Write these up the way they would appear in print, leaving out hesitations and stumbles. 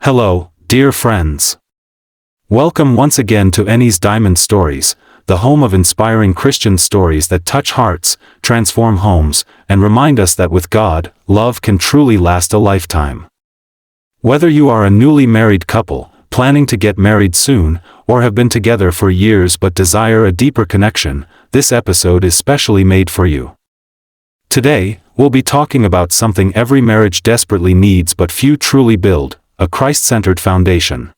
Hello, dear friends. Welcome once again to Enny's Diamond Stories, the home of inspiring Christian stories that touch hearts, transform homes, and remind us that with God, love can truly last a lifetime. Whether you are a newly married couple, planning to get married soon, or have been together for years but desire a deeper connection, this episode is specially made for you. Today, we'll be talking about something every marriage desperately needs but few truly build: a Christ-centered foundation.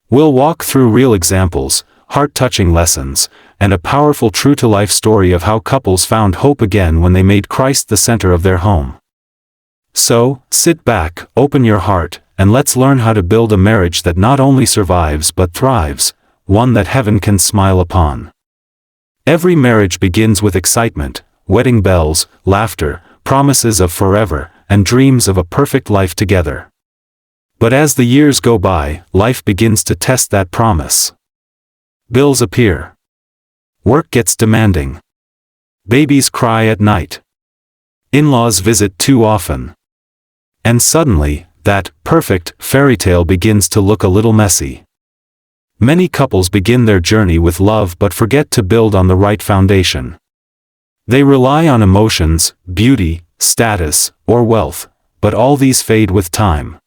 We'll walk through real examples, heart-touching lessons, and a powerful true-to-life story of how couples found hope again when they made Christ the center of their home. So, sit back, open your heart, and let's learn how to build a marriage that not only survives but thrives, one that heaven can smile upon. Every marriage begins with excitement, wedding bells, laughter, promises of forever, and dreams of a perfect life together. But as the years go by, life begins to test that promise. Bills appear. Work gets demanding. Babies cry at night. In-laws visit too often. And suddenly, that perfect fairy tale begins to look a little messy. Many couples begin their journey with love but forget to build on the right foundation. They rely on emotions, beauty, status, or wealth, but all these fade with time.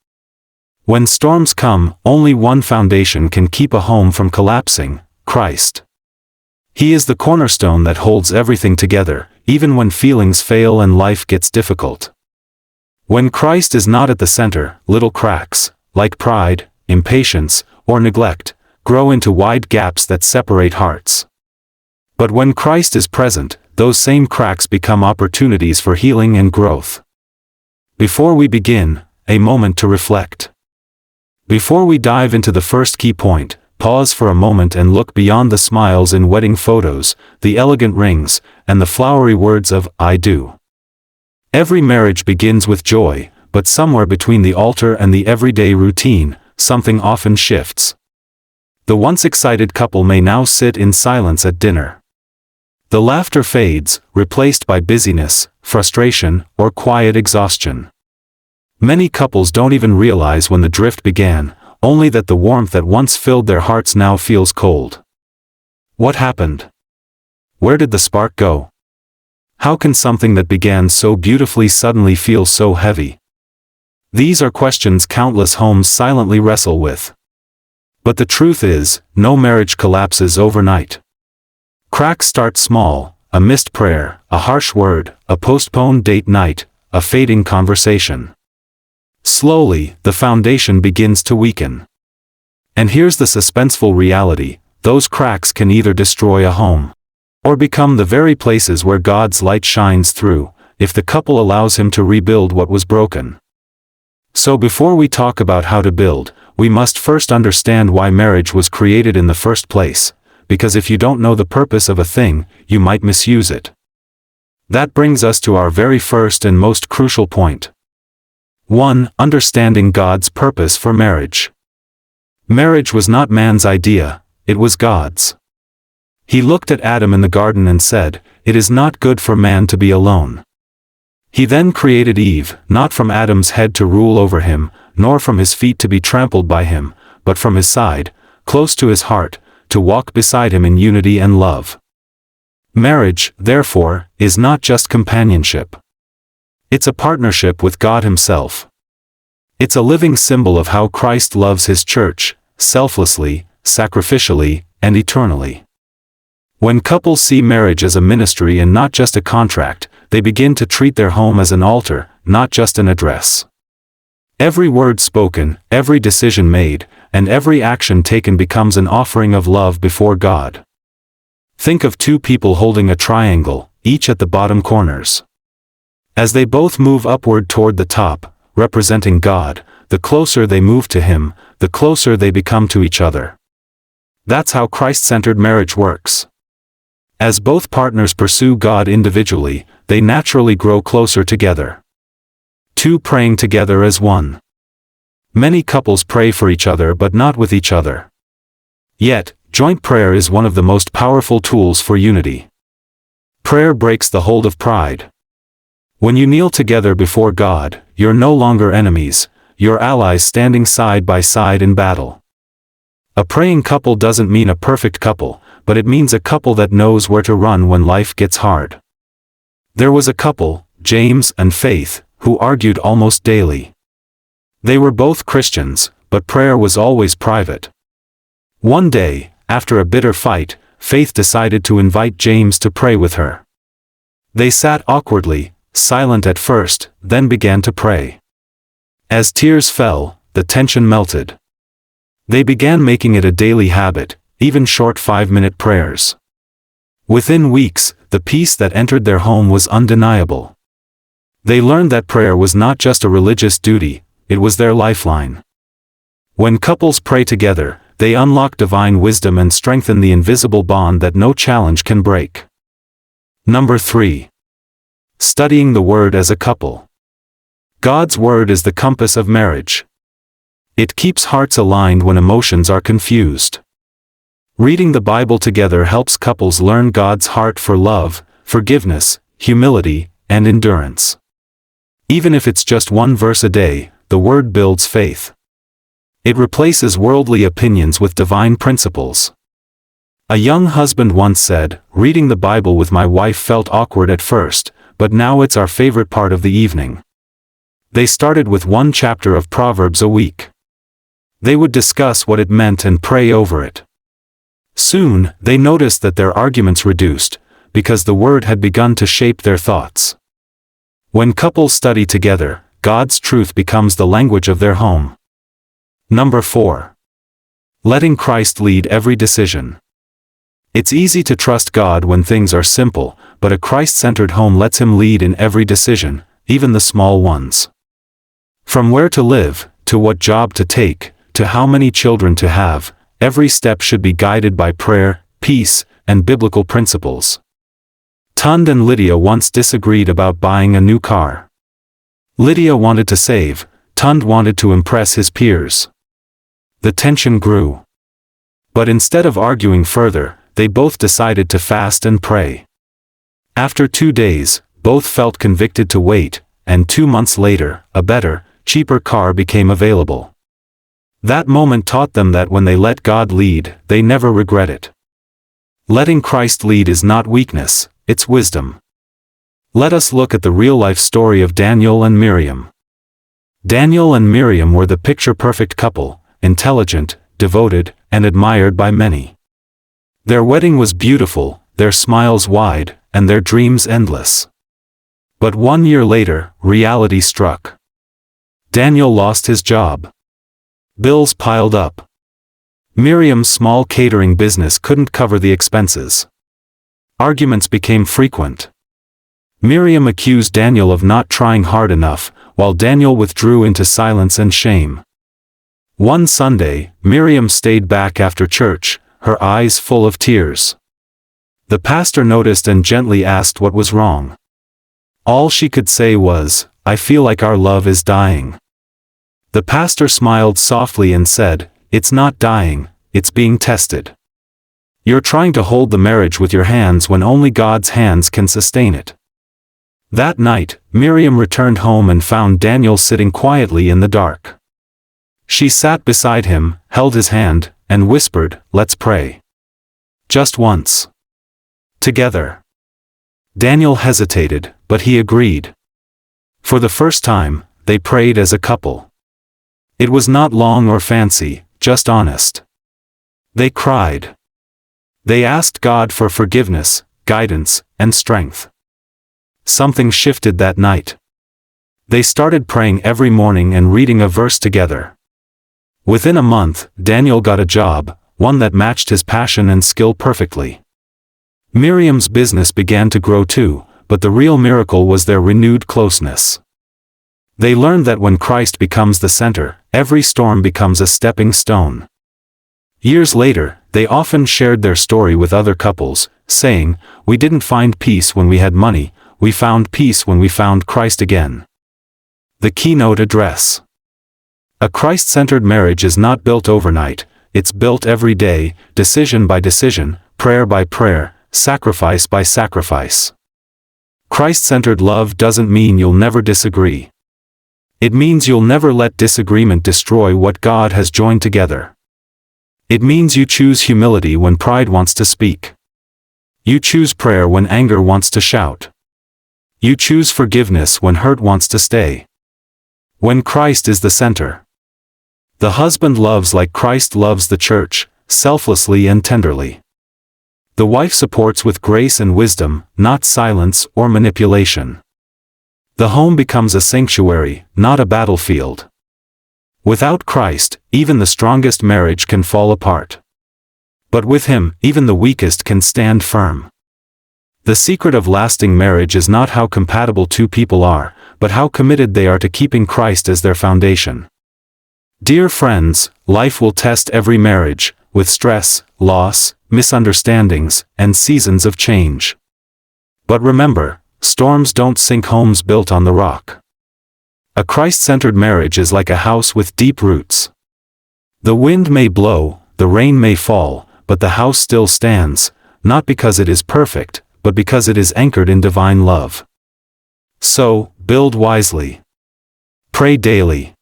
When storms come, only one foundation can keep a home from collapsing: Christ. He is the cornerstone that holds everything together, even when feelings fail and life gets difficult. When Christ is not at the center, little cracks, like pride, impatience, or neglect, grow into wide gaps that separate hearts. But when Christ is present, those same cracks become opportunities for healing and growth. Before we begin, a moment to reflect. Before we dive into the first key point, pause for a moment and look beyond the smiles in wedding photos, the elegant rings, and the flowery words of "I do." Every marriage begins with joy, but somewhere between the altar and the everyday routine, something often shifts. The once excited couple may now sit in silence at dinner. The laughter fades, replaced by busyness, frustration, or quiet exhaustion. Many couples don't even realize when the drift began, only that the warmth that once filled their hearts now feels cold. What happened? Where did the spark go? How can something that began so beautifully suddenly feel so heavy? These are questions countless homes silently wrestle with. But the truth is, no marriage collapses overnight. Cracks start small: a missed prayer, a harsh word, a postponed date night, a fading conversation. Slowly, the foundation begins to weaken. And here's the suspenseful reality: those cracks can either destroy a home, or become the very places where God's light shines through, if the couple allows Him to rebuild what was broken. So before we talk about how to build, we must first understand why marriage was created in the first place, because if you don't know the purpose of a thing, you might misuse it. That brings us to our very first and most crucial point. 1. Understanding God's purpose for marriage. Marriage was not man's idea, it was God's. He looked at Adam in the garden and said, "It is not good for man to be alone." He then created Eve, not from Adam's head to rule over him, nor from his feet to be trampled by him, but from his side, close to his heart, to walk beside him in unity and love. Marriage, therefore, is not just companionship. It's a partnership with God Himself. It's a living symbol of how Christ loves His church, selflessly, sacrificially, and eternally. When couples see marriage as a ministry and not just a contract, they begin to treat their home as an altar, not just an address. Every word spoken, every decision made, and every action taken becomes an offering of love before God. Think of two people holding a triangle, each at the bottom corners. As they both move upward toward the top, representing God, the closer they move to Him, the closer they become to each other. That's how Christ-centered marriage works. As both partners pursue God individually, they naturally grow closer together. 2. Praying together as one. Many couples pray for each other but not with each other. Yet, joint prayer is one of the most powerful tools for unity. Prayer breaks the hold of pride. When you kneel together before God, you're no longer enemies, your allies standing side by side in battle. A praying couple doesn't mean a perfect couple, but it means a couple that knows where to run when life gets hard. There was a couple, James and Faith, who argued almost daily. They were both Christians, but prayer was always private. One day, after a bitter fight, Faith decided to invite James to pray with her. They sat awkwardly, silent at first, then began to pray. As tears fell, the tension melted. They began making it a daily habit, even short 5-minute prayers. Within weeks, the peace that entered their home was undeniable. They learned that prayer was not just a religious duty, it was their lifeline. When couples pray together, they unlock divine wisdom and strengthen the invisible bond that no challenge can break. Number 3. Studying the Word as a couple. God's Word is the compass of marriage. It keeps hearts aligned when emotions are confused. Reading the Bible together helps couples learn God's heart for love, forgiveness, humility, and endurance. Even if it's just one verse a day, the Word builds faith. It replaces worldly opinions with divine principles. A young husband once said, "Reading the Bible with my wife felt awkward at first, but now it's our favorite part of the evening." They started with one chapter of Proverbs a week. They would discuss what it meant and pray over it. Soon, they noticed that their arguments reduced, because the Word had begun to shape their thoughts. When couples study together, God's truth becomes the language of their home. Number 4. Letting Christ lead every decision. It's easy to trust God when things are simple, but a Christ-centered home lets Him lead in every decision, even the small ones. From where to live, to what job to take, to how many children to have, every step should be guided by prayer, peace, and biblical principles. Tund and Lydia once disagreed about buying a new car. Lydia wanted to save, Tund wanted to impress his peers. The tension grew. But instead of arguing further, they both decided to fast and pray. After 2 days, both felt convicted to wait, and 2 months later, a better, cheaper car became available. That moment taught them that when they let God lead, they never regret it. Letting Christ lead is not weakness, it's wisdom. Let us look at the real-life story of Daniel and Miriam. Daniel and Miriam were the picture-perfect couple, intelligent, devoted, and admired by many. Their wedding was beautiful, their smiles wide, and their dreams endless. But 1 year later, reality struck. Daniel lost his job. Bills piled up. Miriam's small catering business couldn't cover the expenses. Arguments became frequent. Miriam accused Daniel of not trying hard enough, while Daniel withdrew into silence and shame. One Sunday, Miriam stayed back after church, her eyes full of tears. The pastor noticed and gently asked what was wrong. All she could say was, "I feel like our love is dying." The pastor smiled softly and said, "It's not dying, it's being tested. You're trying to hold the marriage with your hands when only God's hands can sustain it." That night, Miriam returned home and found Daniel sitting quietly in the dark. She sat beside him, held his hand, and whispered, "Let's pray. Just once. Together." Daniel hesitated, but he agreed. For the first time, they prayed as a couple. It was not long or fancy, just honest. They cried. They asked God for forgiveness, guidance, and strength. Something shifted that night. They started praying every morning and reading a verse together. Within a month, Daniel got a job, one that matched his passion and skill perfectly. Miriam's business began to grow too, but the real miracle was their renewed closeness. They learned that when Christ becomes the center, every storm becomes a stepping stone. Years later, they often shared their story with other couples, saying, "We didn't find peace when we had money, we found peace when we found Christ again." The keynote address. A Christ-centered marriage is not built overnight, it's built every day, decision by decision, prayer by prayer, sacrifice by sacrifice. Christ-centered love doesn't mean you'll never disagree. It means you'll never let disagreement destroy what God has joined together. It means you choose humility when pride wants to speak. You choose prayer when anger wants to shout. You choose forgiveness when hurt wants to stay. When Christ is the center. The husband loves like Christ loves the church, selflessly and tenderly. The wife supports with grace and wisdom, not silence or manipulation. The home becomes a sanctuary, not a battlefield. Without Christ, even the strongest marriage can fall apart. But with Him, even the weakest can stand firm. The secret of lasting marriage is not how compatible two people are, but how committed they are to keeping Christ as their foundation. Dear friends, life will test every marriage, with stress, loss, misunderstandings, and seasons of change. But remember, storms don't sink homes built on the rock. A Christ-centered marriage is like a house with deep roots. The wind may blow, the rain may fall, but the house still stands, not because it is perfect, but because it is anchored in divine love. So, build wisely. Pray daily.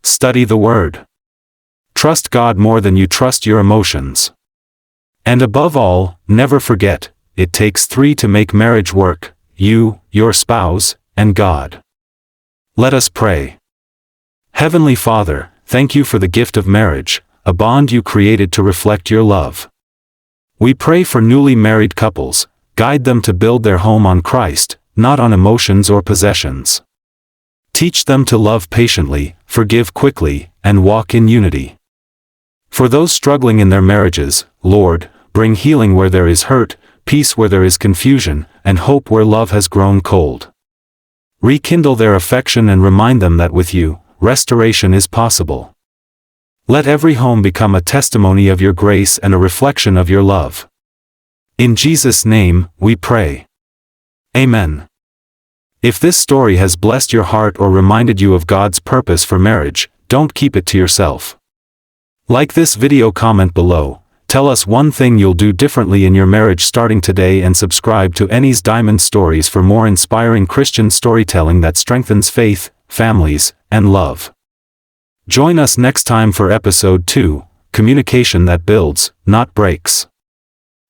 Study the Word. Trust God more than you trust your emotions. And above all, never forget, it takes 3 to make marriage work: you, your spouse, and God. Let us pray. Heavenly Father, thank you for the gift of marriage, a bond you created to reflect your love. We pray for newly married couples, guide them to build their home on Christ, not on emotions or possessions. Teach them to love patiently, forgive quickly, and walk in unity. For those struggling in their marriages, Lord, bring healing where there is hurt, peace where there is confusion, and hope where love has grown cold. Rekindle their affection and remind them that with you, restoration is possible. Let every home become a testimony of your grace and a reflection of your love. In Jesus' name, we pray. Amen. If this story has blessed your heart or reminded you of God's purpose for marriage, don't keep it to yourself. Like this video, comment below, tell us one thing you'll do differently in your marriage starting today, and subscribe to Enny's Diamond Stories for more inspiring Christian storytelling that strengthens faith, families, and love. Join us next time for episode 2, Communication that Builds, Not Breaks.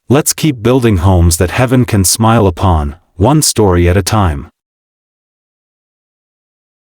Let's keep building homes that heaven can smile upon, one story at a time.